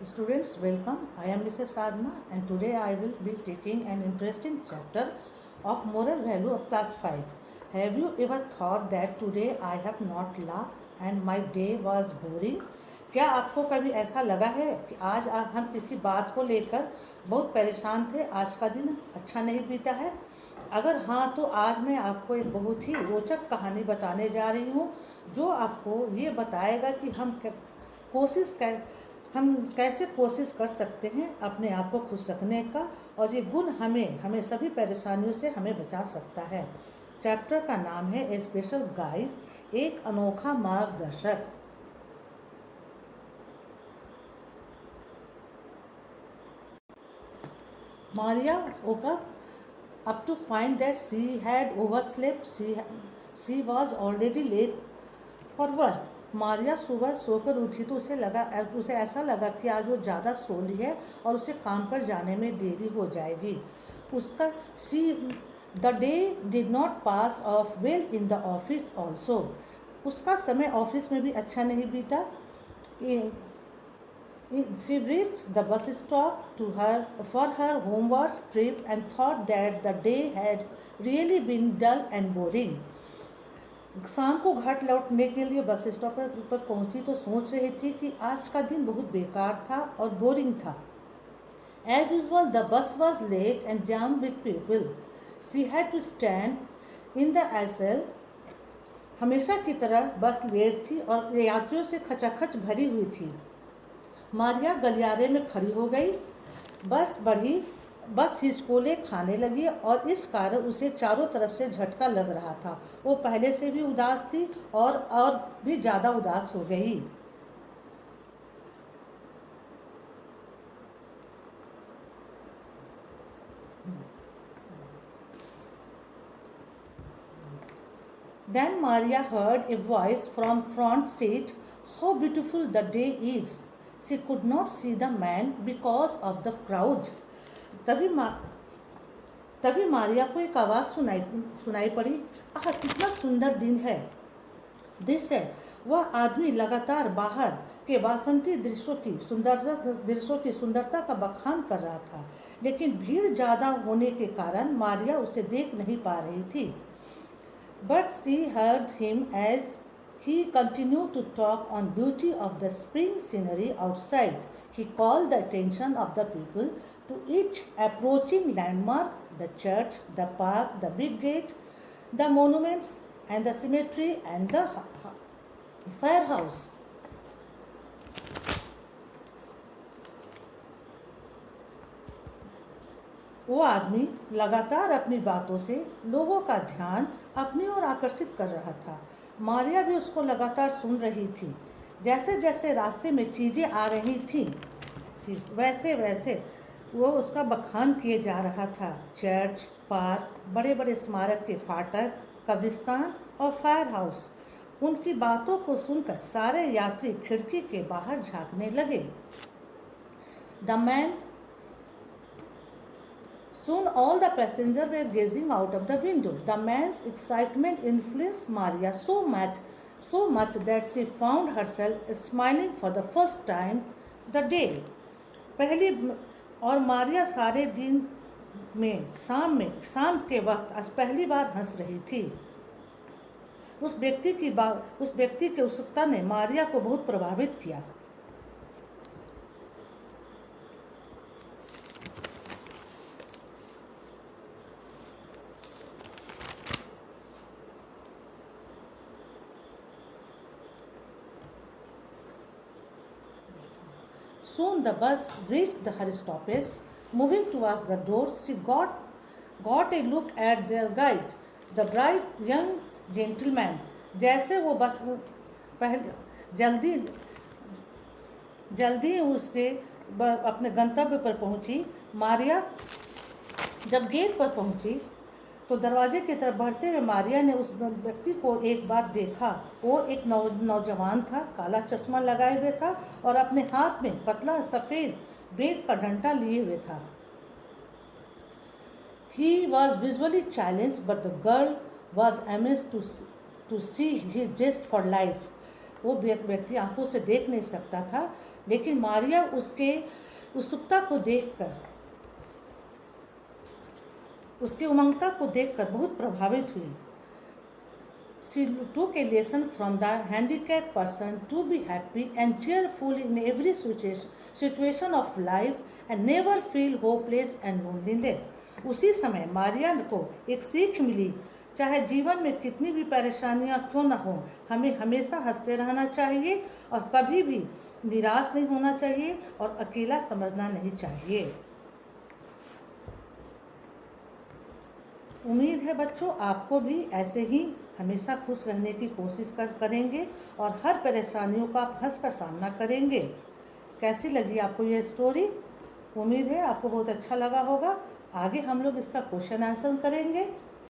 Students, welcome. I am Mrs. Sadhna and today I will be taking an interesting chapter of moral value of class 5. Have you ever thought that today I have not laughed and my day was boring? क्या आपको कभी ऐसा लगा है कि आज हम किसी बात को लेकर बहुत परेशान थे, आज का दिन अच्छा नहीं बीता है? अगर हाँ तो आज मैं आपको एक बहुत ही रोचक कहानी बताने जा रही हूँ जो आपको ये बताएगा कि कोशिश कर हम कैसे कोशिश कर सकते हैं अपने आप को खुश रखने का, और ये गुण हमें हमें सभी परेशानियों से हमें बचा सकता है। चैप्टर का नाम है ए स्पेशल गाइड, एक अनोखा मार्गदर्शक। Maria woke up to find that she had overslept. She was already late for work. Maria सुबह सोकर उठी तो उसे ऐसा लगा कि आज वो ज़्यादा सो ली है और उसे काम पर जाने में देरी हो जाएगी। उसका see the day did not pass of well in the office also. उसका समय ऑफिस में भी अच्छा नहीं बीता। She reached the bus stop for her homeward trip and thought that the day had really been dull and boring. शाम को घर लौटने के लिए बस स्टॉप पर पहुंची तो सोच रही थी कि आज का दिन बहुत बेकार था और बोरिंग था। As usual, the bus was late and jammed with people. She had to stand in the aisle. हमेशा की तरह बस लेट थी और यात्रियों से खचाखच भरी हुई थी। मारिया गलियारे में खड़ी हो गई। बस हिचकोले खाने लगी और इस कारण उसे चारों तरफ से झटका लग रहा था। वो पहले से भी उदास थी और भी ज़्यादा उदास हो गई। Then Maria heard a voice from front seat. How beautiful the day is. She could not see the man because of the crowd. तभी तभी मारिया को एक आवाज़ सुनाई पड़ी। आह, कितना सुंदर दिन है, दृश्य। वह आदमी लगातार बाहर के वासंती दृश्यों की सुंदरता का बखान कर रहा था, लेकिन भीड़ ज़्यादा होने के कारण मारिया उसे देख नहीं पा रही थी। But she heard him as he continued to talk on beauty of the spring scenery outside. He called the attention of the people to each approaching landmark, the church, the park, the big gate, the monuments and the cemetery and the firehouse. वो आदमी लगातार अपनी बातों से लोगों का ध्यान अपनी ओर आकर्षित कर रहा था। मारिया भी उसको लगातार सुन रही थी। जैसे जैसे रास्ते में चीज़ें आ रही थी वैसे वैसे वो उसका बखान किए जा रहा था। चर्च, पार्क, बड़े बड़े स्मारक के फाटक, कब्रिस्तान और फायर हाउस। उनकी बातों को सुनकर सारे यात्री खिड़की के बाहर झांकने लगे। The man Soon all the passengers were gazing out of the window. The man's excitement influenced Maria so much that she found herself smiling for the first time the day. पहली और मारिया सारे दिन में शाम के वक्त आज पहली बार हंस रही थी। उस व्यक्ति की उत्सुकता ने मारिया को बहुत प्रभावित किया। Soon the bus reached her stoppage. Moving towards the door, she got a look at their guide, the bright young gentleman. जैसे वो बस जल्दी अपने गंतव्य पर पहुंची। मारिया जब गेट पर पहुंची तो दरवाजे की तरफ बढ़ते हुए मारिया ने उस व्यक्ति को एक बार देखा। वो एक नौजवान था, काला चश्मा लगाए हुए था और अपने हाथ में पतला सफ़ेद बेत का डंडा लिए हुए था। He was visually challenged, but the girl was amazed to see his zest for life. वो व्यक्ति आंखों से देख नहीं सकता था, लेकिन मारिया उसके उत्सुकता को देखकर, उसकी उमंगता को देखकर बहुत प्रभावित हुई। She took a lesson from the handicapped person to be happy and cheerful in every situation of life and never feel hopeless and loneliness. उसी समय मारिया को एक सीख मिली, चाहे जीवन में कितनी भी परेशानियां क्यों न हो, हमें हमेशा हंसते रहना चाहिए और कभी भी निराश नहीं होना चाहिए और अकेला समझना नहीं चाहिए। उम्मीद है बच्चों आपको भी ऐसे ही हमेशा खुश रहने की कोशिश करेंगे और हर परेशानियों का आप हंस कर सामना करेंगे। कैसी लगी आपको ये स्टोरी? उम्मीद है आपको बहुत अच्छा लगा होगा। आगे हम लोग इसका क्वेश्चन आंसर करेंगे।